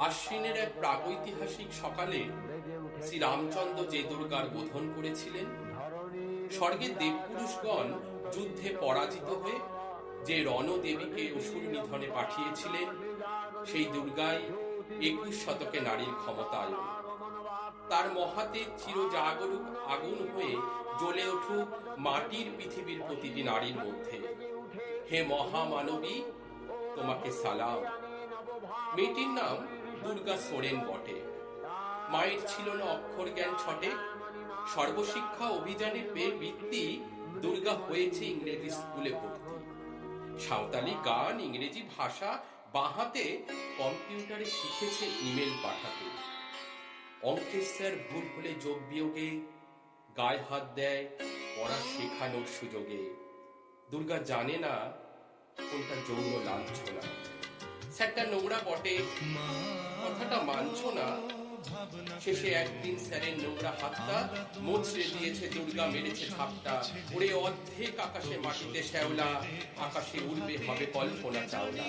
আশ্বিনের এক প্রাগৈতিহাসিক সকালে শ্রীরামচন্দ্র যে দুর্গার বোধন করেছিলেন, স্বর্গের দেবপুরুষগণ যুদ্ধে পরাজিত হয়ে যে রণদেবীকে অসুর নিধনে পাঠিয়েছিলেন, সেই দুর্গাই 21 শতকে নারীর ক্ষমতায়ন। তার মহাতে চিরজাগরুক আগুন হয়ে জ্বলে উঠুক মাটির পৃথিবীর প্রতিটি নারীর মধ্যে। হে মহামানবী, তোমাকে সালাম। মেয়েটির নাম দুর্গা সোরেন বটে। মায়ের ছিল না অক্ষর জ্ঞান ছটে। সর্বশিক্ষা অভিযানে পেয়ে বৃত্তি দুর্গা হয়েছে ইংরেজি স্কুলে ভর্তি। সাঁওতালি গান, ইংরেজি ভাষা বাঁহাতে কম্পিউটারে শিখেছে ইমেল পাঠাতে। অঙ্কের স্যার ভুল হলে যোগ বিয়োগে গায়ে হাত দেয় পড়া শেখানোর সুযোগে। দুর্গা জানে না কোনটা যৌন লাঞ্ছনা। স্যারটা নোংরা বটে, কথাটা মানছো না। শেষে একদিন স্যারের নোংরা হাতটা মোচড়ে দিয়েছে দুর্গা, মেরেছে ঝাপটা। ওরে অর্ধেক আকাশে মাটিতে শ্যাওলা, আকাশে উড়বে হবে কল্পনা চাওলা।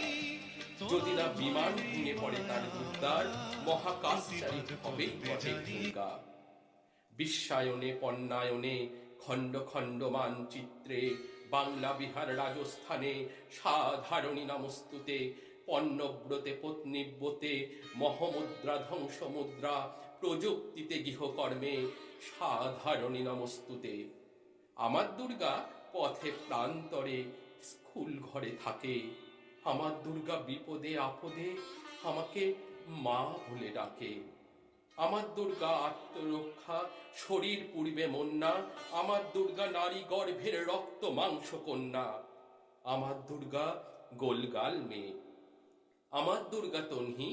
যদি না বিমান ভেঙে পড়ে তার দুর্গার, মহাকাশচারী হবেই বটে দুর্গা। বিশ্বায়নে পণ্যায়নে খণ্ড খণ্ড মানচিত্রে, বাংলা বিহার রাজস্থানে সাধারণী নমস্তুতে। পণ্যব্রতে পত্নীব্রতে মহমুদ্রা ধ্বংস মুদ্রা, প্রযুক্তিতে গৃহকর্মে সাধারণী নমস্তুতে। আমার দুর্গা পথে প্রান্তরে স্কুল ঘরে থাকে। আমার দুর্গা বিপদে আপদে আমাকে মা বলে ডাকে। আমার দুর্গা আত্মরক্ষা, শরীর পুড়বে মন্না। আমার দুর্গা নারী গর্ভের রক্ত মাংস কন্যা। আমার দুর্গা গোলগাল মেয়ে, আমার দুর্গা তন্হি।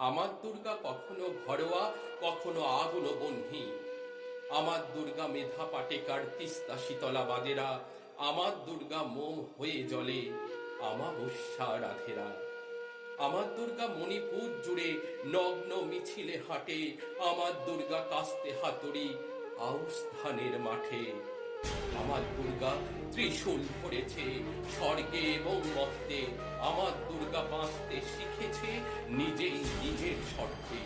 আমার দুর্গা কখনো ঘরোয়া, কখনো আগুন বহ্নি। আমার দুর্গা মেধা পাটেকার, তিস্তা শীতলা বাদেরা। আমার দুর্গা মোম হয়ে জ্বলে আমাবস্যা রাধেরা। আমার দুর্গা মণিপুর জুড়ে নগ্ন মিছিলে হাঁটে। আমার দুর্গা কাস্তে হাতুড়ি আউশ ধানের মাঠে। আমার দুর্গা ত্রিশূল ধরেছে স্বর্গে এবং মর্তে। আমার দুর্গা বাঁচতে শিখেছে নিজেই নিজের শর্তে।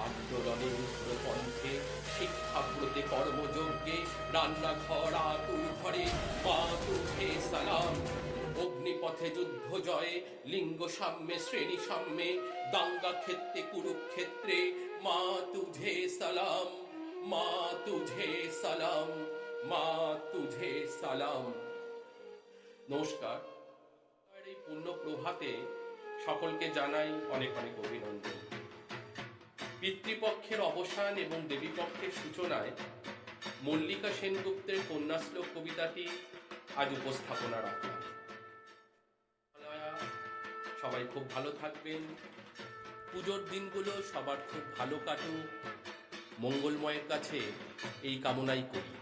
আন্দোলনে উগ্রপন্থে, শিক্ষাব্রতে কর্মযজ্ঞে, রান্নাঘর আতুর ঘরে মা তুঝে সালাম। অগ্নিপথে যুদ্ধ জয়ে, লিঙ্গ সাম্যে শ্রেণী সাম্যে, দাঙ্গা ক্ষেত্রে কুরুক্ষেত্রে মা তুঝে সালাম, মা তুঝে সালাম, মা তুঝে সালাম। নমস্কার। এই পূর্ণ প্রভাতে সকলকে জানাই অনেক অনেক অভিনন্দন। পিতৃপক্ষের অবসান এবং দেবীপক্ষের সূচনায় মল্লিকা সেনগুপ্তের কন্যাশ্লোক কবিতাটি আজ উপস্থাপনা রাখলাম। সবাই খুব ভালো থাকবেন। পুজোর দিনগুলো সবার খুব ভালো কাটুক। মঙ্গলময়ের কাছে এই কামনাই করি।